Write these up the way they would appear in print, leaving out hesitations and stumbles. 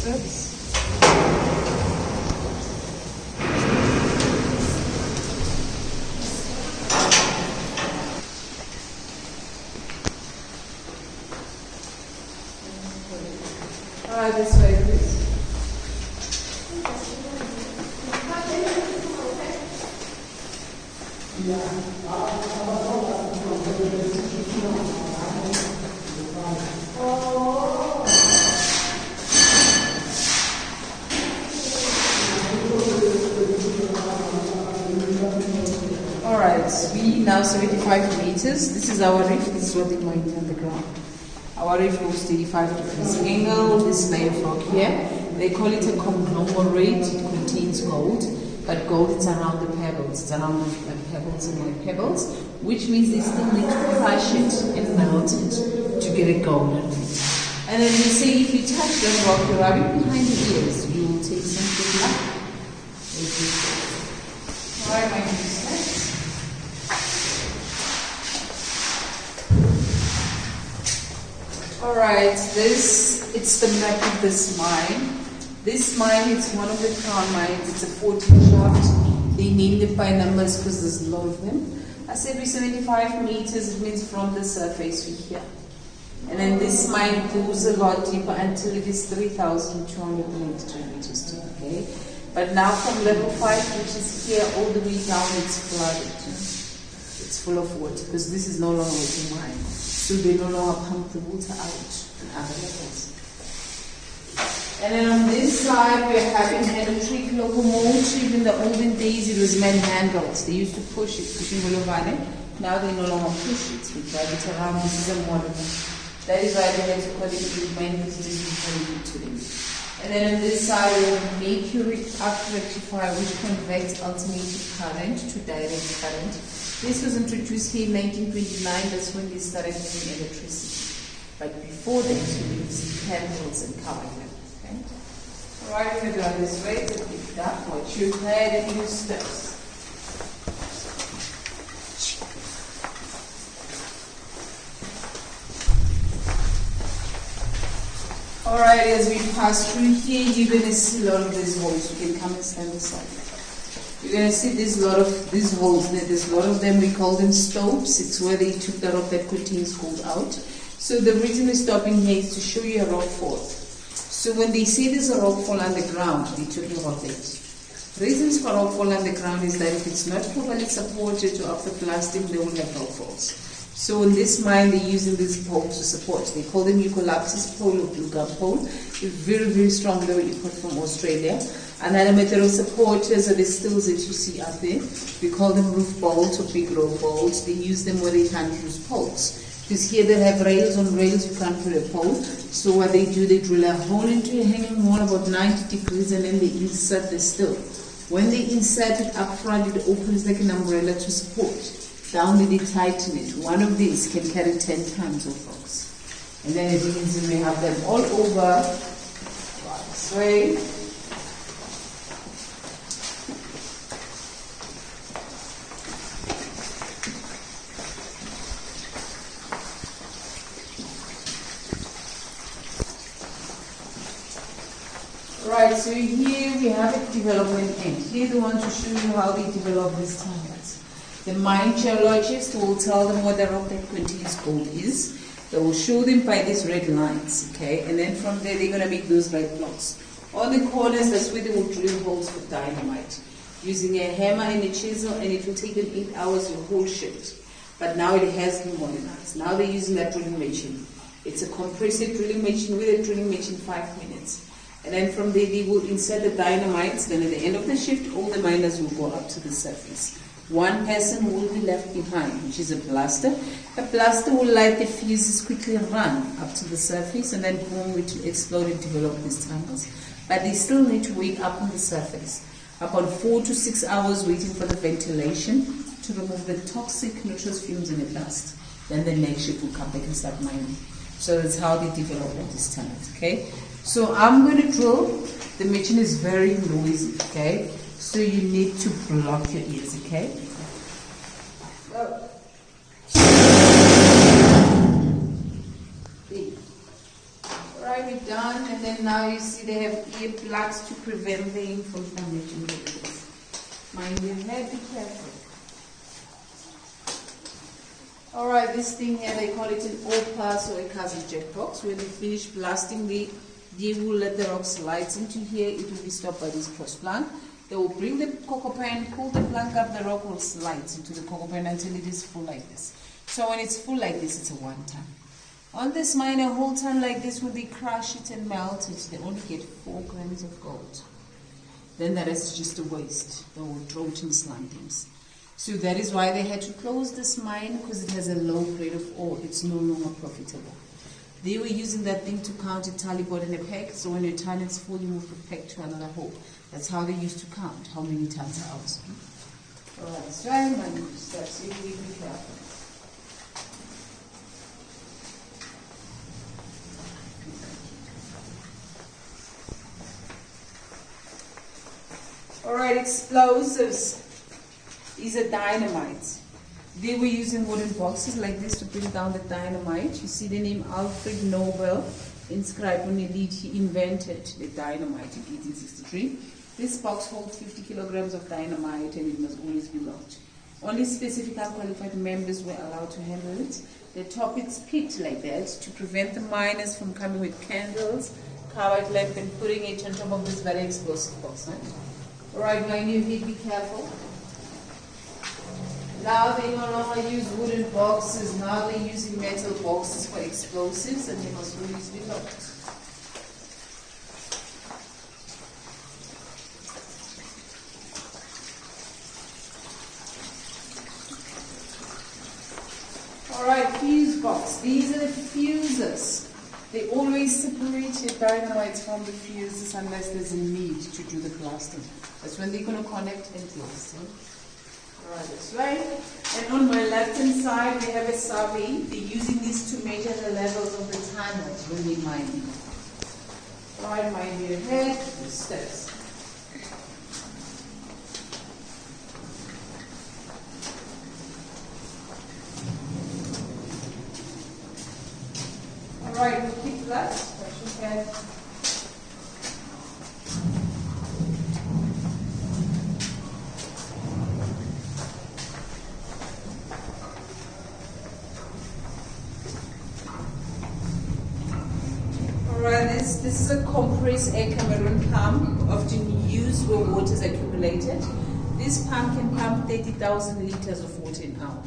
6. Alright, this way, please. Alright, we now 75 meters. This is our reef. This is what they're going on the ground. Our reef goes 35 degrees angle. This layer of rock here, they call it a conglomerate. It contains gold, but gold is around the pebbles. It's around the pebbles and white pebbles, which means they still need to crush it and melt it to get a gold out of it. And then they say if you touch the rock, you rub it behind the ears, you will take some good luck. Alright, my name is Alright, it's the map of this mine. This mine is one of the crown mines. It's a 14 shaft. They named it by numbers because there's a lot of them. I said every 75 meters, it means from the surface we here. And then this mine goes a lot deeper until it is 3,293 meters deep, okay? But now from level 5, which is here all the way down, it's flooded. It's full of water because this is no longer a mine. So they no longer pump the water out in other levels. And then on this side, we're having electric locomotive. In the olden days, it was man handles. They used to push it, now they no longer push it. We drive it around. This is a modern one. That is why they have to call it movement, because it is very good to them. And then on this side, we have mercury arc rectifier, which converts alternating current to direct current. This was introduced here in 1929. That's when they started using electricity. But before that, we were using candles and coal. Okay? Alright, we're going to go this way to pick up what you had in your steps. Alright, as we pass through here, you're going to see a lot of these holes. You can come and stand aside. You're going to see there's a lot of these holes there. There's a lot of them. We call them stopes. It's where they took the rock that contains gold out. So the reason we're stopping here is to show you a rock fall. So when they say there's a rock fall underground, they're talking about that. Reasons for rock fall underground is that if it's not properly supported or after blasting, they will have rock falls. So in this mine, they're using this pole to support. They call them eucalyptus pole or blue gum pole. It's very, very strong, very import from Australia. Another method of support is the stills that you see out there. We call them roof bolts or big row bolts. They use them where they can't use poles. Because here they have rails on rails, you can't put a pole. So what they do, they drill a hole into a hanging wall about 90 degrees and then they insert the still. When they insert it up front, it opens like an umbrella to support. Down they tighten it. One of these can carry 10 tons of rocks. And then as you can see, we have them all over. This way. Right, so here we have a development end. Here they want to show you how they develop these tunnels. The mine geologist will tell them what the rock that contains gold is. They will show them by these red lines, okay? And then from there, they're going to make those red blocks. On the corners, that's where they will drill holes for dynamite. Using a hammer and a chisel, and it will take them 8 hours, your whole shift. But now it has been modernized. Now they're using that drilling machine. It's a compressive drilling machine with a drilling machine 5 minutes. And then from there, they will insert the dynamites. Then at the end of the shift, all the miners will go up to the surface. One person will be left behind, which is a blaster. A blaster will light the fuses, quickly run up to the surface, and then boom, it will explode and develop these tunnels. But they still need to wait up on the surface, about 4 to 6 hours waiting for the ventilation to remove the toxic nitrous fumes in the dust. Then the next ship will come back and start mining. So that's how they develop these tunnels, okay? So I'm going to drill. The machine is very noisy, okay? So you need to block your ears, okay? Go. Alright, we're done. And then now now you see they have earplugs to prevent the infant from damaging the ears. Mind your head, be careful. Alright, this thing here, they call it an all-pass or a cousin jet box. When they finish blasting, they will let the rock slides into here. It will be stopped by this cross plank. They will bring the cocoa pan, pull the plank up, the rock will slide into the cocoa pan until it is full like this. So when it's full like this, it's a 1 ton. On this mine, a whole ton like this, when they crush it and melt it, they only get 4 grams of gold. Then the rest is just a waste. They will throw it in slime things. So that is why they had to close this mine, because it has a low grade of ore. It's no longer profitable. They were using that thing to count a tally board and a peg. So when your ton is full, you move the peg to another hole. That's how they used to count how many tons are out. Alright, so I'm going to start, so you need to be careful. Alright, explosives. These are dynamite. They were using wooden boxes like this to bring down the dynamite. You see the name Alfred Nobel inscribed on the lid. He invented the dynamite in 1863. This box holds 50 kilograms of dynamite and it must always be locked. Only specific unqualified members were allowed to handle it. The top is pit like that to prevent the miners from coming with candles, covered lamp and putting it on top of this very explosive box. Right? Alright, my new heat, be careful. Now they no longer use wooden boxes, now they're using metal boxes for explosives and they must always be locked. Alright, fuse box. These are the fuses. They always separate your dynamites from the fuses unless there's a need to do the blasting. That's when they're going to connect and blast. Alright, this way. And on my left hand side, we have a survey. They're using this to measure the levels of the tunnels when they're mining. Alright, mind your head, the steps. Alright, we'll keep that. Touch your head. This is a compressed air Cameroon pump, often used where water is accumulated. This pump can pump 30,000 liters of water an hour.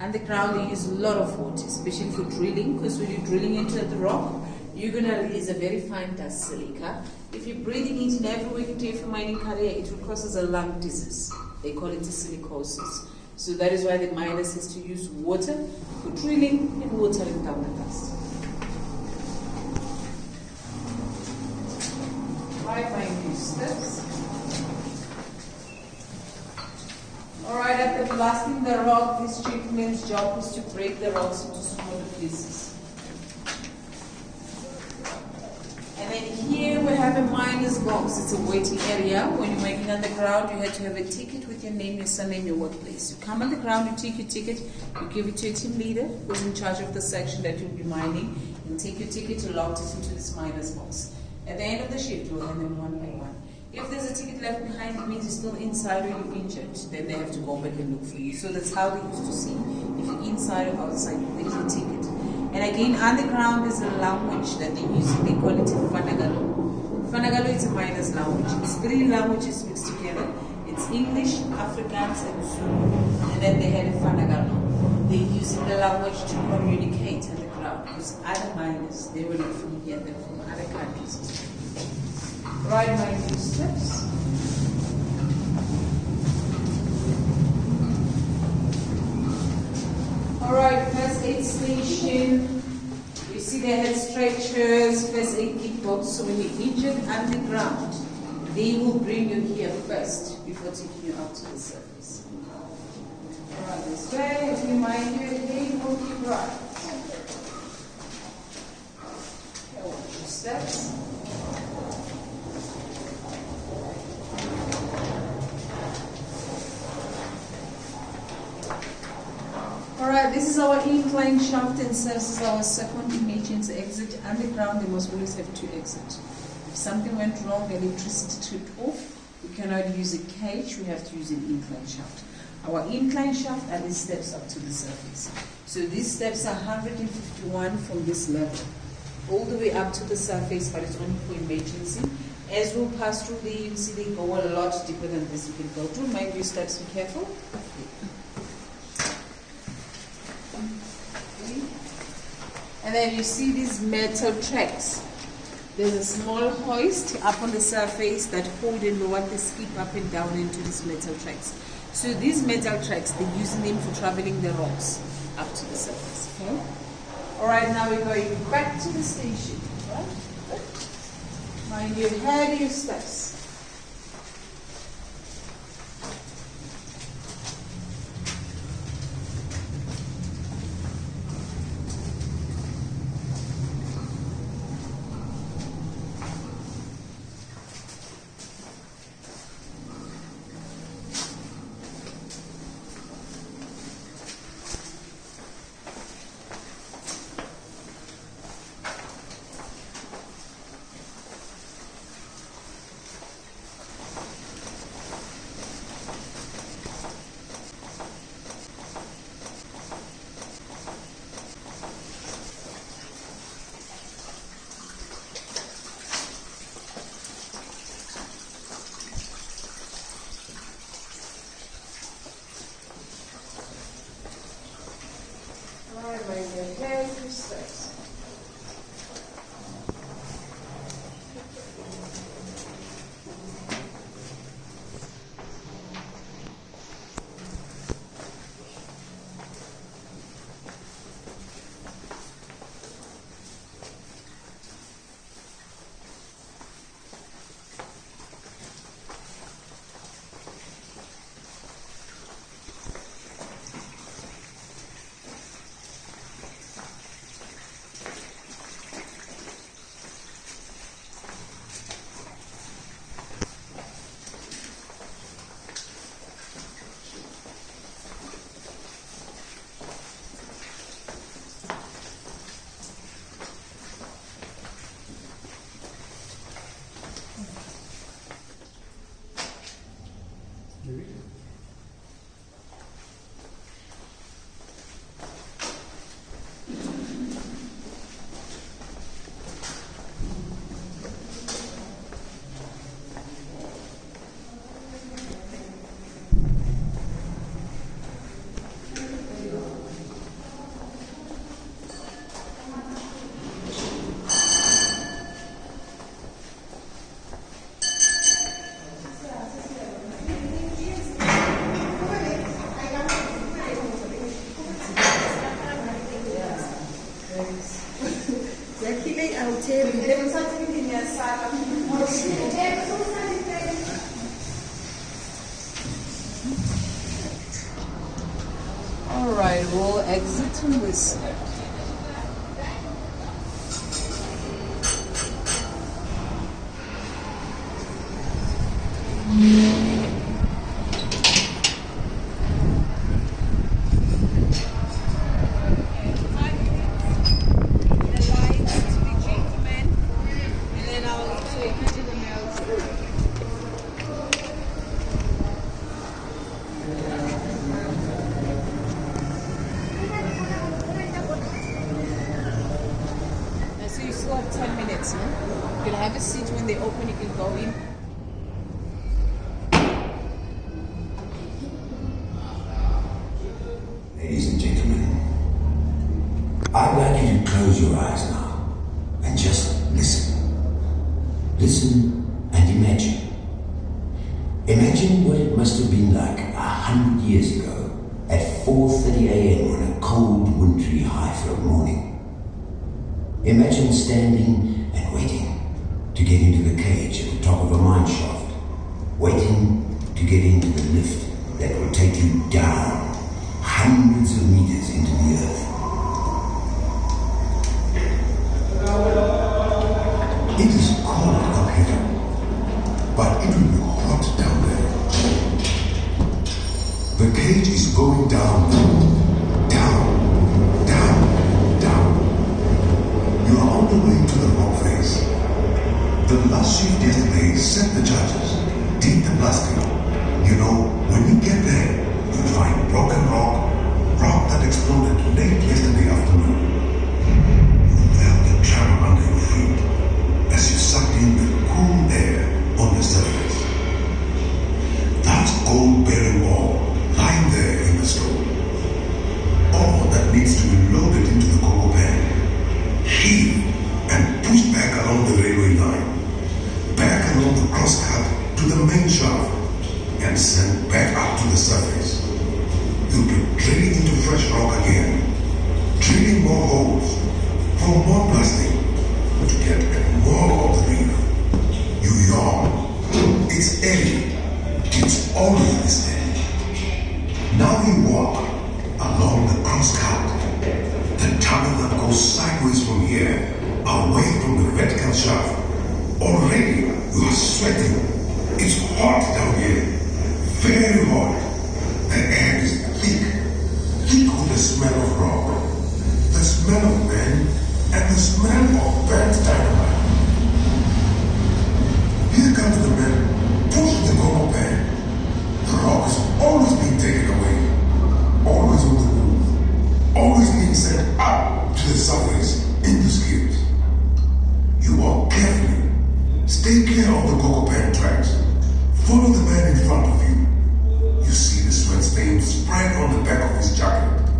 Underground, they use a lot of water, especially for drilling, because when you're drilling into the rock, you're going to release a very fine dust silica. If you're breathing it in every week into your mining career, it will cause us a lung disease. They call it silicosis. So that is why the miners has to use water for drilling and watering down the dust. Steps. Alright, after blasting the rock, this gentleman's job is to break the rocks into smaller pieces. And then here we have a miner's box. It's a waiting area. When you're mining underground, you have to have a ticket with your name, your surname, your workplace. You come underground, you take your ticket, you give it to a team leader who's in charge of the section that you'll be mining, and take your ticket to lock it into this miner's box. At the end of the shift, we'll hand them one by one. If there's a ticket left behind, it means you're still inside or you're injured. Then they have to go back and look for you. So that's how they used to see if you're inside or outside, there's a ticket. And again, underground is a language that they use. They call it Fanagalo. Fanagalo is a miner's language. It's 3 languages mixed together. It's English, Afrikaans, and Zulu. And then they had a Fanagalo. They use the language to communicate underground. Because other miners, they were not from here, they're from other countries. Right, my few steps. Alright, first aid station. You see they had stretchers, first aid kit box. So when you're injured underground, they will bring you here first before taking you up to the surface. Alright, this way. If you mind you, again, we'll keep right. Okay, watch your steps. Alright, this is our incline shaft and serves as our second emergency exit. Underground, they must always have 2 exits. If something went wrong, electricity tripped off, we cannot use a cage, we have to use an incline shaft. Our incline shaft are these steps up to the surface. So these steps are 151 from this level, all the way up to the surface, but it's only for emergency. As we'll pass through the, you'll see they go a lot deeper than this. You can go through, mind your steps, be careful. And then you see these metal tracks. There's a small hoist up on the surface that hold and lower the skip up and down into these metal tracks. So these metal tracks, they're using them for traveling the rocks up to the surface. Okay? Alright, now we're going back to the station. Right? Mind your head, your steps. Alright, we'll exit from this side. Ladies and gentlemen, I'd like you to close your eyes now and just listen. Listen and imagine. Imagine what it must have been like 100 years ago at 4:30 a.m. on a cold, wintry Highfield morning. Imagine standing and waiting to get into the cage at the top of a mine shaft, waiting to get into the lift that will take you down hundreds of meters into the earth. It is cold up here, but it will be hot down there. The cage is going down, down, down, down. You are on the way to the rock face. The last shift yesterday set the charges, did the blasting. You know, when you get there, you'll find broken rock that exploded late yesterday afternoon. You felt the tremor under your feet as you sucked in the cool air on the surface. That's gold-bearing ore lying there in the store. Ore that needs to be loaded into the cocoa pan, heaved and pushed back along the railway line, back along the crosscut to the main shaft, and sent back up to the surface. You'll be drilling into fresh rock again, drilling more holes for more blasting to get more of the reef. You yawn. It's early. It's always this early. Now you walk along the crosscut, the tunnel that goes sideways from here, away from the vertical shaft. Already you are sweating. It's hot down here. Very hot. The air is thick with the smell of rock, the smell of men, and the smell of burnt dynamite. Here comes the man pushing the cocoa pan. The rock is always being taken away, always on the move, always being sent up to the surface in the skids. You walk carefully, stay clear of the cocoa pan tracks, follow the man in front of you. You see the sweat stain spread on the back of his jacket.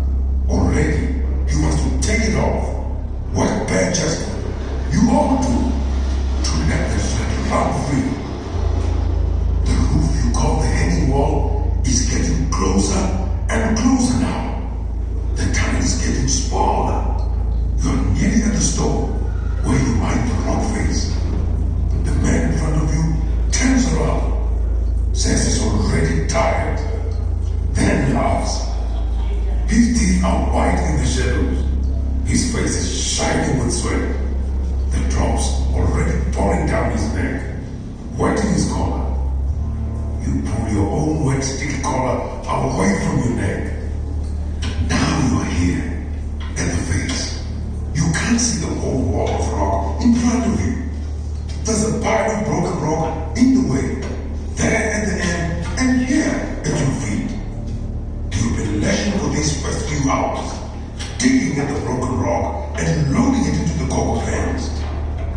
Already, he wants to take it off. What bare chest you ought to let the sweat run free. The roof you call the hanging wall is getting closer and closer now. The tunnel is getting smaller. You're nearly at the store where you mine the rock face. The man in front of you turns around, says he's already tired, then laughs. His teeth are white in the shadows. His face is shining with sweat. The drops already pouring down his neck, wetting his collar. You pull your own wet sticky collar away from your neck. Now you are here, at the face. You can't see the whole wall of rock in front of you. There's a pile of broken rock in the way, there at the end, and here at your feet. You've been lashing for these first few hours, digging at the broken rock and loading it into the cocoa pans.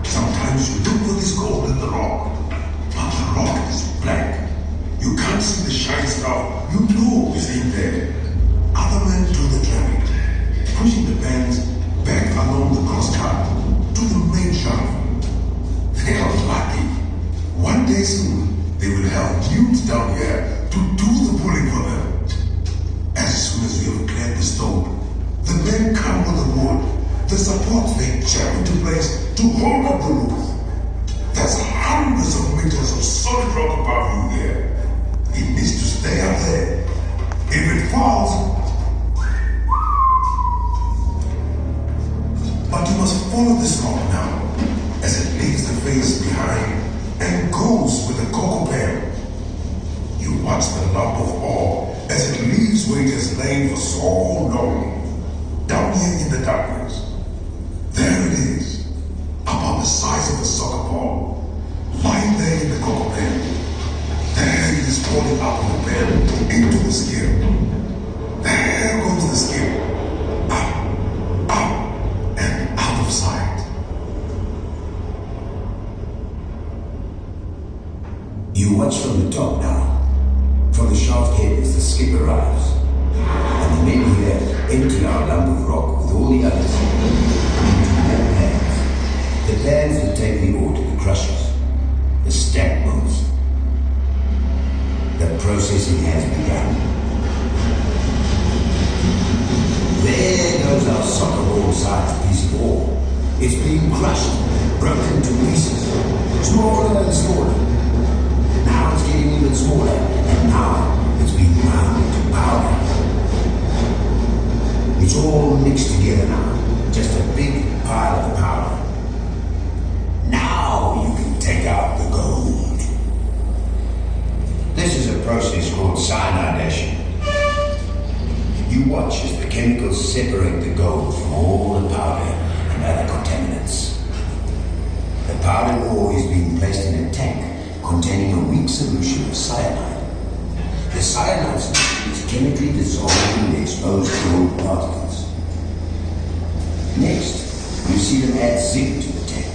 Sometimes you look for this gold in the rock, but the rock is black. You can't see the shiny stuff you know is in there. Other men do the dragging, pushing the pans back along the crosscut to the main shaft. They are lucky. One day soon, they will have dudes down here to do the pulling for them. As soon as you have cleared the stone, the men come with the wood, the supports they jam into place to hold up the roof. There's hundreds of meters of solid rock above you here. It needs to stay up there. If it falls, but you must follow this rock now, as it leaves the face behind and goes with the cocoa pan. You watch the lump of ore as it leaves where it has lain for so long, down here in the darkness. There it is, about the size of a soccer ball, lying there in the cocoa pan. There it is falling out of the pan into the skin. There goes the skin, up, and out of sight. You watch from the top now. From the shaft head as the skip arrives. And the men here empty our lump of rock with all the others into their pans. The pans that take the ore to the crushers. The stack mills. The processing has begun. There goes our soccer ball-sized piece of ore. It's being crushed, broken to pieces, smaller and smaller. Now it's getting even smaller, and now it's being ground into powder. It's all mixed together now, just a big pile of powder. Now you can take out the gold. This is a process called cyanidation. You watch as the chemicals separate the gold from all the powder and other contaminants. The powdered ore is being placed in a tank containing a weak solution of cyanide. The cyanide solution is chemically dissolved in the exposed gold particles. Next, you see them add zinc to the tank,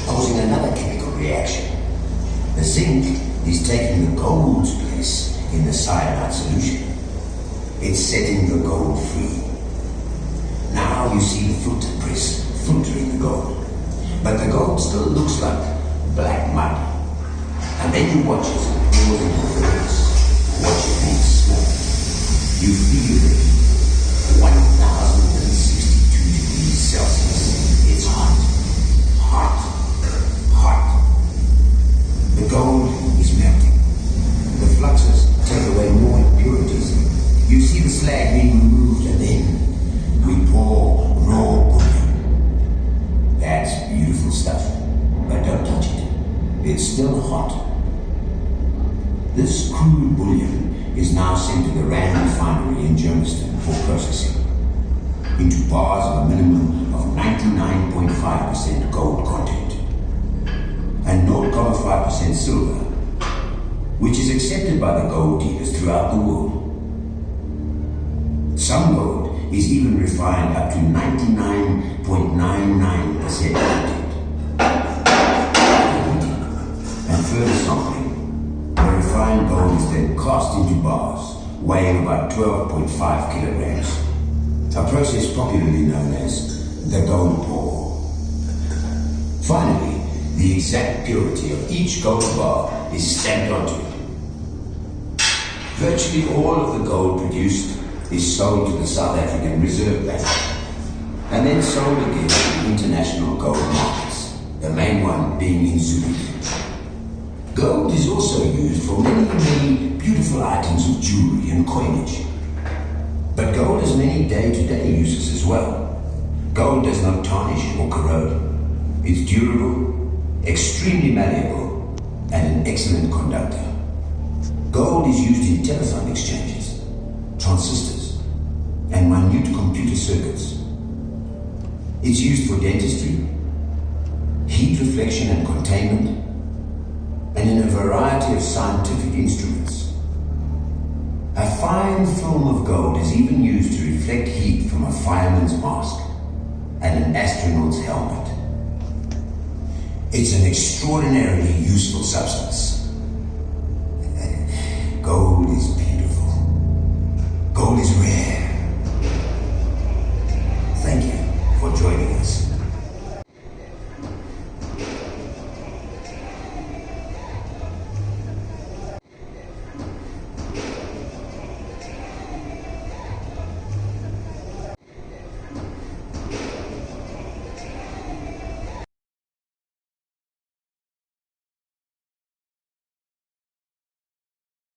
causing another chemical reaction. The zinc is taking the gold's place in the cyanide solution. It's setting the gold free. Now you see the filter press filtering the gold. But the gold still looks like black mud. And then you watch as it pours into the furnace. Watch it being smoked. You feel the heat. 1062 degrees Celsius. It's hot. Hot. Hot. The gold is melting. The fluxes take away more impurities. You see the slag being removed, and then we pour raw bullion. That's beautiful stuff, but don't touch it. It's still hot. This crude bullion is now sent to the Rand refinery in Germiston for processing into bars of a minimum of 99.5% gold content and 0.5% silver, which is accepted by the gold dealers throughout the world. Some gold is even refined up to 99.99% content. And further sampling, the refined gold is then cast into bars, weighing about 12.5 kilograms, a process popularly known as the gold pour. Finally, the exact purity of each gold bar is stamped onto it. Virtually all of the gold produced is sold to the South African Reserve Bank and then sold again to international gold markets, the main one being in Zurich. Gold is also used for many beautiful items of jewelry and coinage. But gold has many day-to-day uses as well. Gold does not tarnish or corrode. It's durable, extremely malleable, and an excellent conductor. Gold is used in telephone exchanges, transistors, and minute computer circuits. It's used for dentistry, heat reflection and containment, and in a variety of scientific instruments. A fine film of gold is even used to reflect heat from a fireman's mask and an astronaut's helmet. It's an extraordinarily useful substance. Gold is beautiful. Gold is rare.